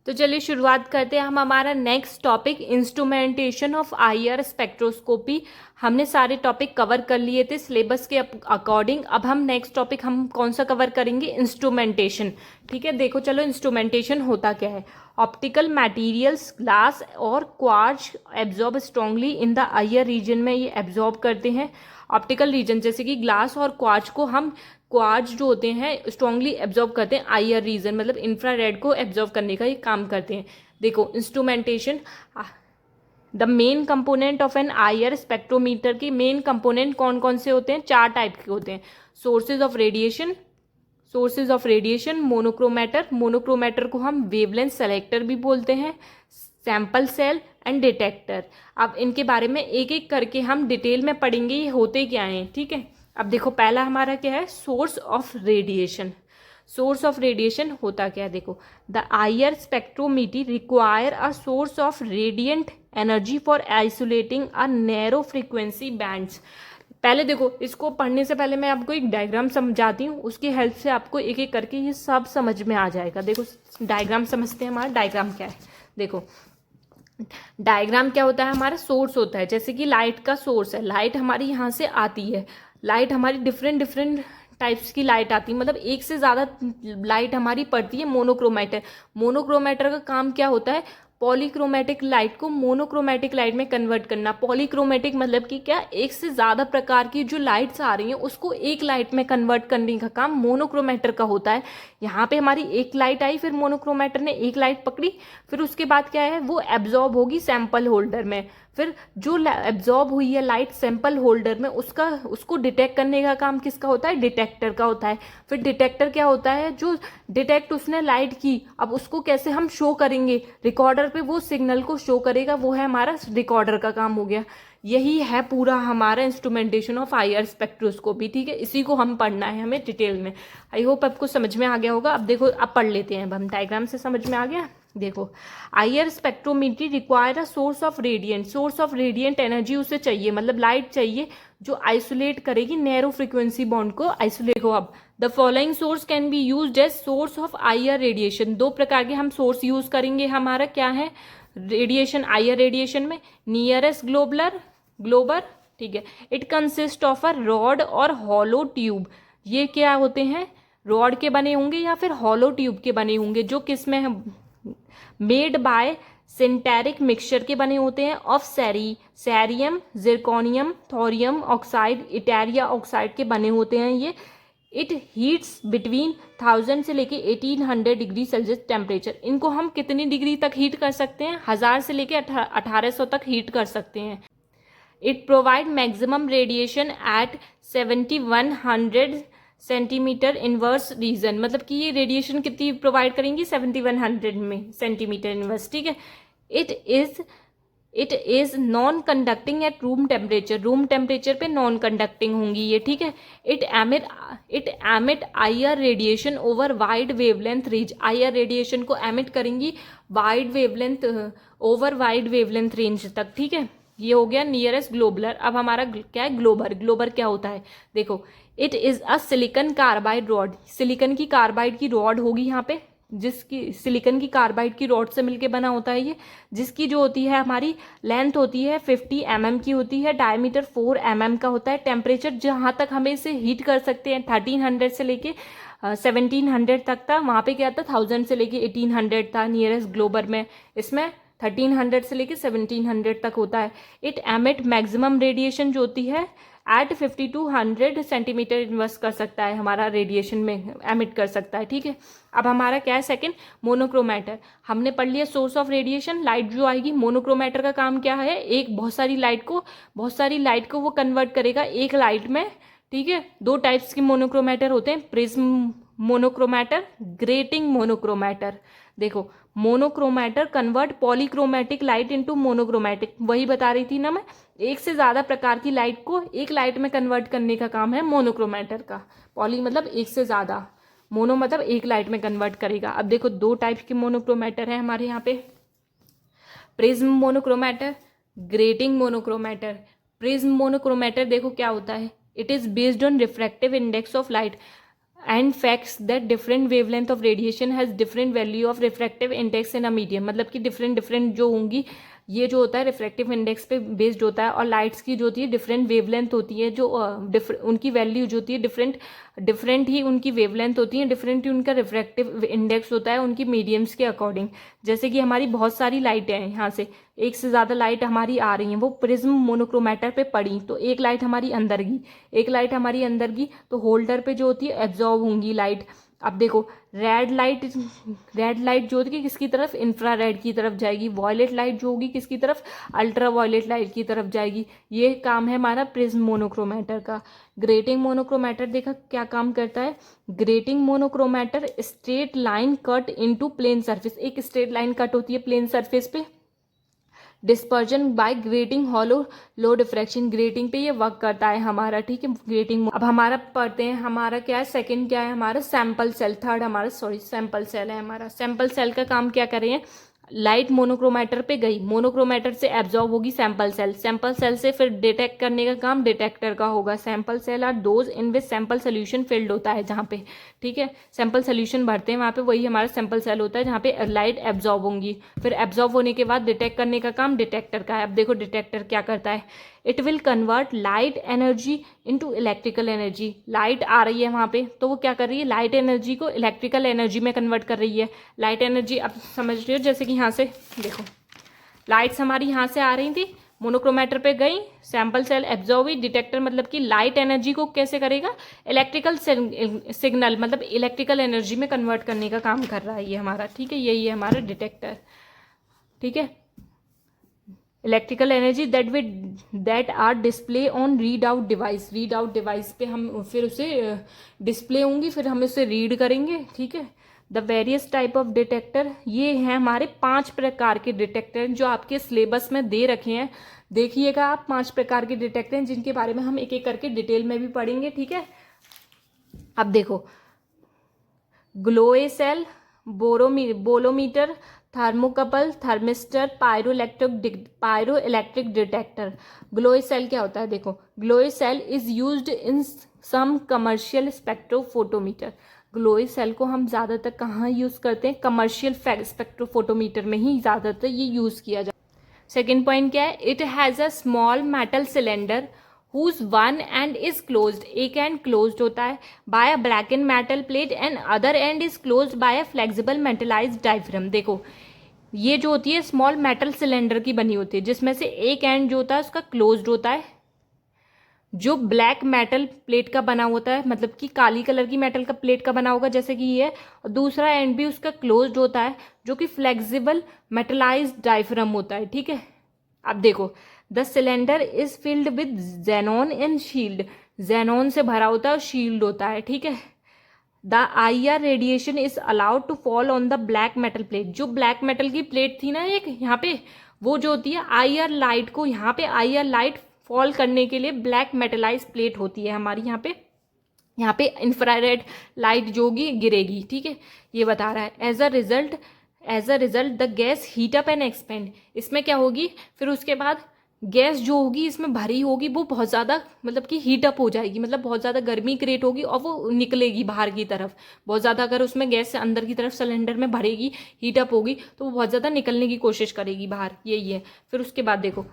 तो चलिए शुरुआत करते हैं हम हमारा next topic instrumentation of IR spectroscopy. हमने सारे टॉपिक कवर कर लिए थे सिलेबस के अकॉर्डिंग। अब हम नेक्स्ट टॉपिक हम कौन सा कवर करेंगे, इंस्ट्रूमेंटेशन। ठीक है, देखो चलो इंस्ट्रूमेंटेशन होता क्या है। ऑप्टिकल मटेरियल्स ग्लास और quartz absorb strongly in the IR region में ये एब्जॉर्ब करते हैं। ऑप्टिकल रीजन जैसे कि ग्लास और क्वार्ट्ज को हम क्वार्ट्ज जो होते हैं स्ट्रांगली एब्जॉर्ब करते हैं आईआर रीजन, मतलब इंफ्रारेड को एब्जॉर्ब करने का ये काम करते हैं। देखो instrumentation, the main component of an IR spectrometer की मेन कंपोनेंट कौन कौन से होते हैं, 4 टाइप के होते हैं। Sources of radiation, monochromator, monochromator को हम वेवलेंथ सेलेक्टर भी बोलते हैं, सैंपल सेल एंड डिटेक्टर। अब इनके बारे में एक एक करके हम डिटेल में पढ़ेंगे ये होते क्या हैं। ठीक है, अब देखो पहला हमारा क्या है, source of radiation. Source of radiation होता क्या है, देखो the IR spectrometer require a source of radiant energy for isolating a narrow frequency bands. पहले देखो इसको पढ़ने से पहले मैं आपको एक डायग्राम समझाती हूँ, उसकी हेल्प से आपको एक एक करके ये सब समझ में आ जाएगा। देखो डायग्राम समझते हैं, हमारा डायग्राम क्या है। देखो डायग्राम क्या होता है, हमारा सोर्स होता है। जैसे कि लाइट का सोर्स है, लाइट हमारी यहाँ से आती है, लाइट हमारी डिफरेंट डिफरेंट टाइप्स की लाइट आती है, मतलब एक से ज़्यादा लाइट हमारी पड़ती है। मोनोक्रोमेटर, मोनोक्रोमेटर का काम क्या होता है, पॉलीक्रोमेटिक लाइट को मोनोक्रोमेटिक लाइट में कन्वर्ट करना। पॉलीक्रोमेटिक मतलब कि क्या, एक से ज़्यादा प्रकार की जो लाइट्स आ रही हैं उसको एक लाइट में कन्वर्ट करने का काम मोनोक्रोमेटर का होता है। यहाँ पे हमारी एक लाइट आई, फिर मोनोक्रोमेटर ने एक लाइट पकड़ी, फिर उसके बाद क्या है वो एब्जॉर्ब होगी सैंपल होल्डर में। फिर जो एब्जॉर्ब हुई है लाइट सैंपल होल्डर में, उसको डिटेक्ट करने का काम किसका होता है, डिटेक्टर का होता है। फिर डिटेक्टर क्या होता है, जो डिटेक्ट उसने लाइट की, अब उसको कैसे हम शो करेंगे, रिकॉर्डर पे वो सिग्नल को शो करेगा, वो है हमारा रिकॉर्डर का काम हो गया। यही है पूरा हमारा इंस्ट्रूमेंटेशन ऑफ आईआर स्पेक्ट्रोस्कोपी। ठीक है, इसी को हम पढ़ना है हमें डिटेल में। आई होप आपको समझ में आ गया होगा। अब देखो अब पढ़ लेते हैं, अब हम डायग्राम से समझ में आ गया। देखो IR spectrometer require a source of radiant, source of radiant energy उसे चाहिए, मतलब लाइट चाहिए जो आइसोलेट करेगी नैरो फ्रीक्वेंसी बॉन्ड को आइसोलेट को। अब the following source can be used as source of IR radiation. 2 प्रकार के हम सोर्स यूज करेंगे, हमारा क्या है रेडिएशन, आईआर रेडिएशन में नियरेस्ट ग्लोबर। ठीक है, it consist of a rod और हॉलो ट्यूब। ये क्या होते हैं, रॉड के बने होंगे या फिर हॉलो ट्यूब के बने होंगे, जो किस में है, मेड बाय सिंटेरिक मिक्सचर के बने होते हैं of cerium, zirconium, thorium oxide, yttria oxide के बने होते हैं ये। इट हीट्स बिटवीन 1000 से लेके 1800 डिग्री सेल्सियस टेम्परेचर। इनको हम कितनी डिग्री तक हीट कर सकते हैं, 1000 से लेके 1800 तक हीट कर सकते हैं। It provide maximum radiation at 7100 centimetre inverse region, मतलब कि ये रेडिएशन कितनी प्रोवाइड करेंगी, 7100 में सेंटीमीटर इनवर्स। ठीक है, it is non conducting at room temperature, room temperature पे नॉन कंडक्टिंग होंगी ये। ठीक है, it emit IR radiation over wide wavelength range, IR radiation को एमिट करेंगी wide wavelength, over wide wavelength range तक। ठीक है, ये हो गया नियरेस्ट ग्लोबुलर। अब हमारा क्या है ग्लोबर, ग्लोबर क्या होता है, देखो it is a silicon carbide rod, silicon की कार्बाइड की रॉड होगी यहाँ पे, जिसकी सिलिकॉन की कार्बाइड की रॉड से मिलके बना होता है ये, जिसकी जो होती है हमारी लेंथ होती है 50 mm की होती है, डायमीटर 4 mm का होता है। टेम्परेचर जहाँ तक हमें इसे हीट कर सकते हैं 1300 से लेके 1700 तक था, वहाँ पे क्या था 1000 से लेके 1800 था नियरेस्ट ग्लोबर में, इसमें 1300 से लेके 1700 तक होता है। इट एमिट मैक्सिमम रेडिएशन जो होती है एट 5200 सेंटीमीटर इनवर्स कर सकता है, हमारा रेडिएशन में एमिट कर सकता है। ठीक है, अब हमारा क्या है सेकंड, मोनोक्रोमेटर। हमने पढ़ लिया सोर्स ऑफ रेडिएशन, लाइट जो आएगी। मोनोक्रोमेटर का काम क्या है, एक बहुत सारी लाइट को वो कन्वर्ट करेगा एक लाइट में। ठीक है, 2 टाइप्स के मोनोक्रोमेटर होते हैं, प्रिज्म मोनोक्रोमेटर, ग्रेटिंग मोनोक्रोमेटर। देखो monochromator convert polychromatic light into monochromatic, वही बता रही थी ना मैं, एक से ज़्यादा प्रकार की लाइट को एक लाइट में कन्वर्ट करने का काम है मोनोक्रोमेटर का। पॉली मतलब एक से ज़्यादा, मोनो मतलब एक लाइट में कन्वर्ट करेगा। अब देखो 2 टाइप के मोनोक्रोमेटर है हमारे यहाँ पे, prism monochromator, grating monochromator. Prism monochromator देखो क्या होता है, it is based on refractive index of light. And facts that different wavelength of radiation has different value of refractive index in a medium, मतलब कि डिफरेंट डिफरेंट जो होंगी ये जो होता है रिफ्रैक्टिव इंडेक्स पे बेस्ड होता है, और लाइट्स की जो होती है डिफरेंट वेवलेंथ होती है, जो उनकी वैल्यू जो होती है डिफरेंट डिफरेंट ही उनकी वेवलेंथ होती है, डिफरेंट ही उनका रिफ्रैक्टिव इंडेक्स होता है उनकी मीडियम्स के अकॉर्डिंग। जैसे कि हमारी बहुत सारी लाइटें हैं, यहाँ से एक से ज़्यादा लाइट हमारी आ रही हैं, वो प्रिज्म मोनोक्रोमेटर पे पड़ी, तो एक लाइट हमारी अंदर गई, एक लाइट हमारी अंदर गई तो होल्डर पे जो होती है एब्जॉर्ब होंगी लाइट। अब देखो रेड लाइट जो होगी किसकी तरफ, इंफ्रारेड की तरफ जाएगी, वॉयलेट लाइट जो होगी किसकी तरफ, अल्ट्रा वॉयलेट लाइट की तरफ जाएगी। ये काम है हमारा प्रिज्म मोनोक्रोमेटर का। ग्रेटिंग मोनोक्रोमेटर देखा क्या काम करता है, grating monochromator straight line cut into plane surface, एक स्ट्रेट लाइन कट होती है प्लेन सरफेस पे, dispersion by grating hollow low diffraction, grating पे ये वर्क करता है हमारा, ठीक है ग्रेटिंग। अब हमारा पढ़ते हैं हमारा क्या है, सेकंड क्या है हमारा सैंपल सेल, थर्ड हमारा सैंपल सेल है हमारा। सैंपल सेल का काम क्या कर रहे हैं, लाइट मोनोक्रोमेटर पे गई, मोनोक्रोमेटर से एब्जॉर्ब होगी सैंपल सेल, सैंपल सेल से फिर डिटेक्ट करने का काम डिटेक्टर का होगा। Sample cell are those in which sample solution filled होता है, जहाँ पे ठीक है सैंपल सोल्यूशन भरते हैं वहाँ पे वही हमारा सैंपल सेल होता है, जहाँ पे लाइट एब्जॉर्ब होंगी, फिर एब्जॉर्ब होने के बाद डिटेक्ट करने का काम डिटेक्टर का है। अब देखो डिटेक्टर क्या करता है, it will convert light energy into electrical energy, light आ रही है वहाँ पे तो वो क्या कर रही है, लाइट एनर्जी को इलेक्ट्रिकल एनर्जी में कन्वर्ट कर रही है। लाइट एनर्जी अब समझ रही हो, जैसे कि यहाँ से देखो लाइट्स हमारी यहाँ से आ रही थी, मोनोक्रोमेटर पे गई, सैंपल सेल एब्जॉर्ब हुई, डिटेक्टर मतलब कि लाइट एनर्जी को कैसे करेगा, इलेक्ट्रिकल सिग्नल मतलब इलेक्ट्रिकल एनर्जी में कन्वर्ट करने का काम कर रहा है ये हमारा, ठीक है यही है हमारा डिटेक्टर, ठीक है। Electrical energy that are display on read out device, read out device पे हम फिर उसे डिस्प्ले होंगी, फिर हम उसे रीड करेंगे, ठीक है। The various type of detector, ये हैं हमारे 5 प्रकार के डिटेक्टर जो आपके सिलेबस में दे रखे हैं, देखिएगा आप 5 प्रकार के डिटेक्टर हैं जिनके बारे में हम एक एक करके डिटेल में भी पढ़ेंगे, ठीक है। अब देखो Golay cell, bolometer, thermocouple, thermistor, pyroelectric detector. Golay cell क्या होता है, देखो Golay cell is used in some commercial spectrophotometer, Golay cell को हम ज़्यादातर कहाँ यूज़ करते हैं, कमर्शियल स्पेक्ट्रोफोटोमीटर में ही ज़्यादातर ये यूज़ किया जाता है। सेकेंड पॉइंट क्या है, it has a small metal cylinder whose one end is closed, एक end closed होता है by a blackened metal plate and other end is closed by a flexible metallized diaphragm। देखो ये जो होती है स्मॉल मेटल सिलेंडर की बनी होती है, जिसमें से एक एंड जो होता है उसका क्लोज्ड होता है, जो ब्लैक मेटल प्लेट का बना होता है, मतलब कि काली कलर की मेटल का प्लेट का बना होगा जैसे कि ये है, और दूसरा एंड भी उसका क्लोज्ड होता है जो कि फ्लेक्सिबल मेटलाइज्ड डायफ्राम होता है, ठीक है। अब देखो the cylinder is filled with xenon and shield, xenon से भरा होता है और शील्ड होता है, ठीक है। The IR radiation is allowed to fall on the black metal plate, जो ब्लैक मेटल की प्लेट थी ना एक यहाँ पे, वो जो होती है IR लाइट को, यहाँ पे IR लाइट फॉल करने के लिए ब्लैक मेटलाइज प्लेट होती है हमारी, यहाँ पे इंफ्रारेड लाइट जो होगी गिरेगी, ठीक है ये बता रहा है। As a result the gas heat up and expand, इसमें क्या होगी फिर उसके बाद गैस जो होगी इसमें भरी होगी वो बहुत ज़्यादा मतलब कि हीट अप हो जाएगी, मतलब बहुत ज़्यादा गर्मी क्रिएट होगी और वो निकलेगी बाहर की तरफ बहुत ज़्यादा, अगर उसमें गैस अंदर की तरफ सिलेंडर में भरेगी हीट अप होगी तो वो बहुत ज़्यादा निकलने की कोशिश करेगी बाहर, यही है। फिर उसके बाद देखो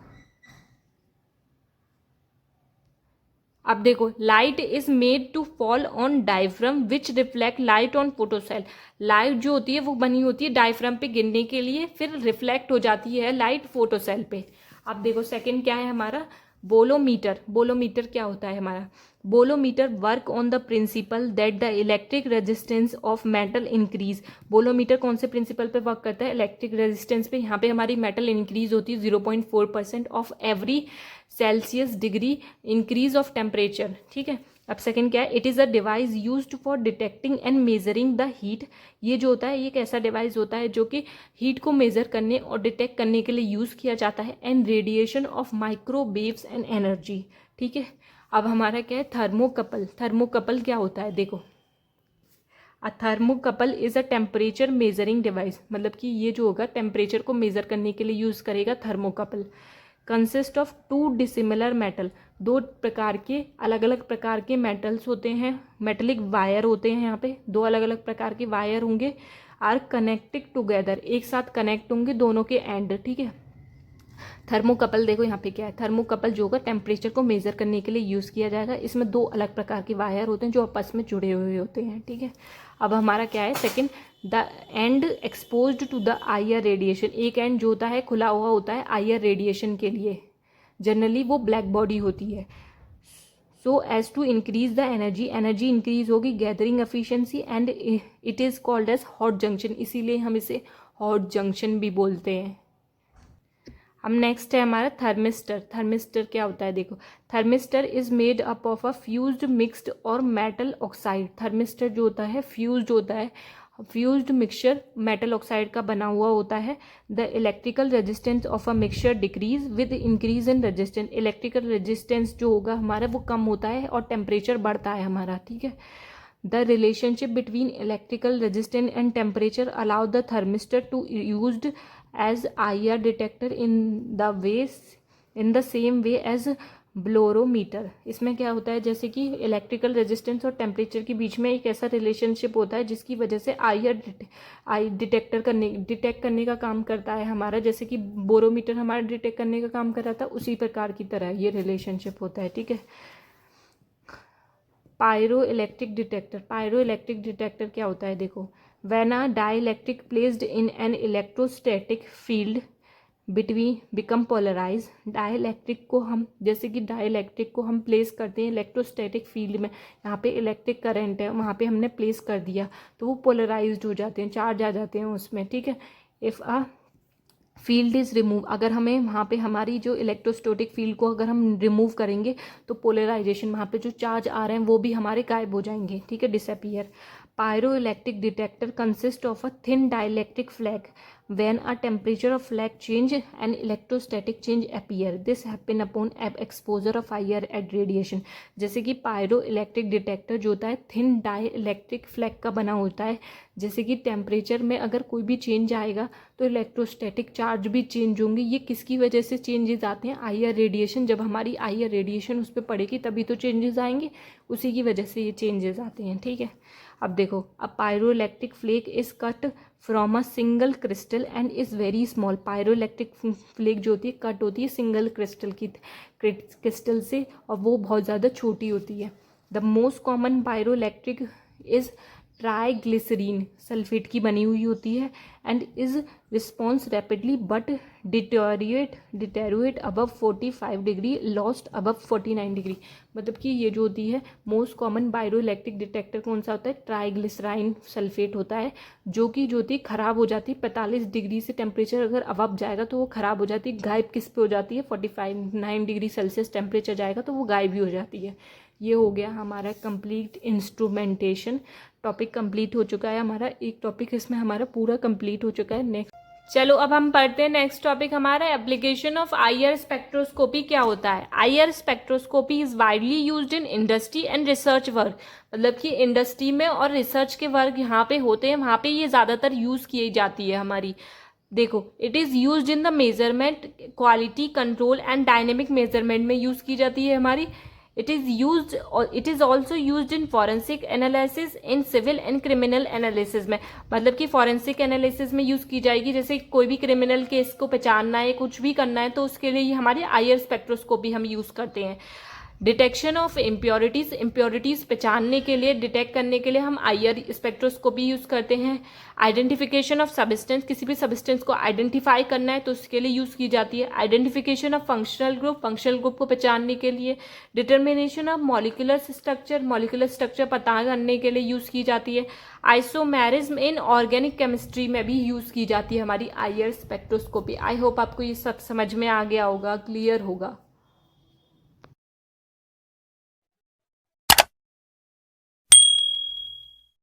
अब देखो light is made to fall on diaphragm which reflect light on photocell, light जो होती है वो बनी होती है डायफ्राम पे गिरने के लिए, फिर रिफ्लेक्ट हो जाती है लाइट फोटोसेल पे। अब देखो सेकंड क्या है हमारा, बोलोमीटर, बोलोमीटर क्या होता है हमारा, bolometer work on the principal that the electric resistance of metal increase, bolometer कौन से प्रिंसिपल पे वर्क करता है, इलेक्ट्रिक रेजिस्टेंस पे, यहाँ पे हमारी मेटल इंक्रीज होती है 0.4% of every Celsius degree increase of temperature, ठीक है। अब सेकंड क्या है, it is a device used for detecting and measuring the heat, ये जो होता है ये एक ऐसा डिवाइस होता है जो कि हीट को मेजर करने और डिटेक्ट करने के लिए यूज़ किया जाता है, and radiation of microwaves and energy, ठीक है। अब हमारा क्या है थर्मोकपल, थर्मोकपल क्या होता है देखो, a thermocouple is a temperature measuring device, मतलब कि ये जो होगा टेम्परेचर को मेज़र करने के लिए यूज़ करेगा thermocouple. Consist of 2 dissimilar metal, 2 प्रकार के अलग अलग प्रकार के मेटल्स होते हैं, मेटेलिक वायर होते हैं, यहाँ पे 2 अलग अलग प्रकार के वायर होंगे, आर कनेक्टेड टुगेदर, एक साथ कनेक्ट होंगे दोनों के एंड, ठीक है। थर्मोकपल देखो यहाँ पे क्या है, थर्मोकपल जो होगा टेम्परेचर को मेजर करने के लिए यूज़ किया जाएगा। इसमें 2 अलग प्रकार के वायर होते हैं जो आपस में जुड़े हुए होते हैं, ठीक है। अब हमारा क्या है second, the end exposed to the IR radiation, एक एंड जो होता है खुला हुआ होता है आईआर रेडिएशन के लिए, जनरली वो ब्लैक बॉडी होती है। So as to increase the energy, energy increase होगी, gathering efficiency, and it is called as hot junction, इसीलिए हम इसे हॉट जंक्शन भी बोलते हैं। अब नेक्स्ट है हमारा थर्मिस्टर। थर्मिस्टर क्या होता है देखो, thermistor is made up of a fused mixed और मेटल ऑक्साइड। थर्मिस्टर जो होता है फ्यूज्ड होता है, फ्यूज्ड मिक्सचर मेटल ऑक्साइड का बना हुआ होता है। The electrical resistance of a mixture decrease with increase in resistance, electrical resistance जो होगा हमारा वो कम होता है और टेम्परेचर बढ़ता है हमारा, ठीक है। The relationship between electrical resistance and temperature allow the thermistor to used as IR detector in the same way as bolometer. इसमें क्या होता है जैसे कि इलेक्ट्रिकल रेजिस्टेंस और टेम्परेचर के बीच में एक ऐसा रिलेशनशिप होता है जिसकी वजह से डिटेक्ट करने का काम करता है हमारा, जैसे कि बोरोमीटर हमारा डिटेक्ट करने का काम कर रहा था, उसी प्रकार की तरह ये रिलेशनशिप होता है, ठीक है। Pyroelectric detector, pyroelectric detector क्या होता है देखो, when a dielectric placed in an electrostatic field between become polarized, dielectric को हम जैसे कि डाइलेक्ट्रिक को हम प्लेस करते हैं इलेक्ट्रोस्टैटिक फील्ड में, यहाँ पे इलेक्ट्रिक करंट है वहाँ पे हमने प्लेस कर दिया तो वो पोलराइज्ड हो जाते हैं, चार्ज आ जाते हैं उसमें, ठीक है। If a field is remove, अगर हमें वहाँ पे हमारी जो इलेक्ट्रोस्टैटिक फील्ड को अगर हम रिमूव करेंगे तो पोलराइजेशन, वहाँ पे जो चार्ज आ रहे हैं वो भी हमारे गायब हो जाएंगे, ठीक है, disappear. Pyroelectric detector consists of a thin dielectric flake. When a temperature of flake change, an electrostatic change appear. This happen upon exposure of higher radiation. जैसे कि pyroelectric detector जो होता है thin dielectric flake का बना होता है, जैसे कि टेम्परेचर में अगर कोई भी चेंज आएगा तो इलेक्ट्रोस्टैटिक चार्ज भी चेंज होंगे। ये किसकी वजह से चेंजेस आते हैं, आईआर रेडिएशन, जब हमारी आईआर रेडिएशन उस पर पड़ेगी तभी तो चेंजेस आएंगे, उसी की वजह से ये चेंजेस आते हैं, ठीक है। अब देखो, a pyroelectric flake is cut from a single crystal and is very small. Pyroelectric flake जो होती है कट होती है सिंगल क्रिस्टल से और वो बहुत ज़्यादा छोटी होती है। The most common pyroelectric is triglycerine, sulphate की बनी हुई होती है, and is response rapidly but deteriorate above 45 degree, lost above 49 degree. मतलब कि ये जो होती है मोस्ट कॉमन बायोइलेक्ट्रिक डिटेक्टर कौन सा होता है, ट्राइग्लिसराइन सल्फेट होता है, जो कि जो होती है ख़राब हो जाती है 45 डिग्री से, टेम्परेचर अगर अबव जाएगा तो वो ख़राब हो जाती है। गायब किस पे हो जाती है, 49 डिग्री सेल्सियस टेम्परेचर जाएगा तो वो गायब भी हो जाती है। ये हो गया हमारा कंप्लीट इंस्ट्रूमेंटेशन, टॉपिक कंप्लीट हो चुका है हमारा, एक टॉपिक इसमें हमारा पूरा कंप्लीट हो चुका है। नेक्स्ट चलो अब हम पढ़ते हैं नेक्स्ट टॉपिक हमारा एप्लीकेशन ऑफ आईआर स्पेक्ट्रोस्कोपी क्या होता है। IR spectroscopy is widely used in industry and research work, मतलब कि इंडस्ट्री में और रिसर्च के वर्क यहाँ पे होते हैं, वहाँ पे ये ज़्यादातर यूज़ की जाती है हमारी। देखो, it is used in the measurement, quality control and dynamic measurement में यूज़ की जाती है हमारी। It is also used in forensic analysis, in civil and criminal analysis में, मतलब कि forensic analysis में यूज़ की जाएगी। जैसे कोई भी क्रिमिनल केस को पहचानना है, कुछ भी करना है तो उसके लिए हमारी आईआर स्पेक्ट्रोस्कोपी हम यूज़ करते हैं। डिटेक्शन ऑफ इम्प्योरिटीज़, इम्प्योरिटीज़ पहचानने के लिए, डिटेक्ट करने के लिए हम आईआर स्पेक्ट्रोस्कोपी यूज़ करते हैं। आइडेंटिफिकेशन ऑफ सब्सटेंस, किसी भी सब्सटेंस को आइडेंटिफाई करना है तो उसके लिए यूज़ की जाती है। Identification of functional group, functional group को पहचानने के लिए। Determination of molecular structure, molecular structure पता करने के लिए यूज़ की जाती है। आइसोमेरिज्म इन ऑर्गेनिक केमिस्ट्री में भी यूज़ की जाती है हमारी आईआर स्पेक्ट्रोस्कोपी। आई होप आपको ये सब समझ में आ गया होगा, क्लियर होगा।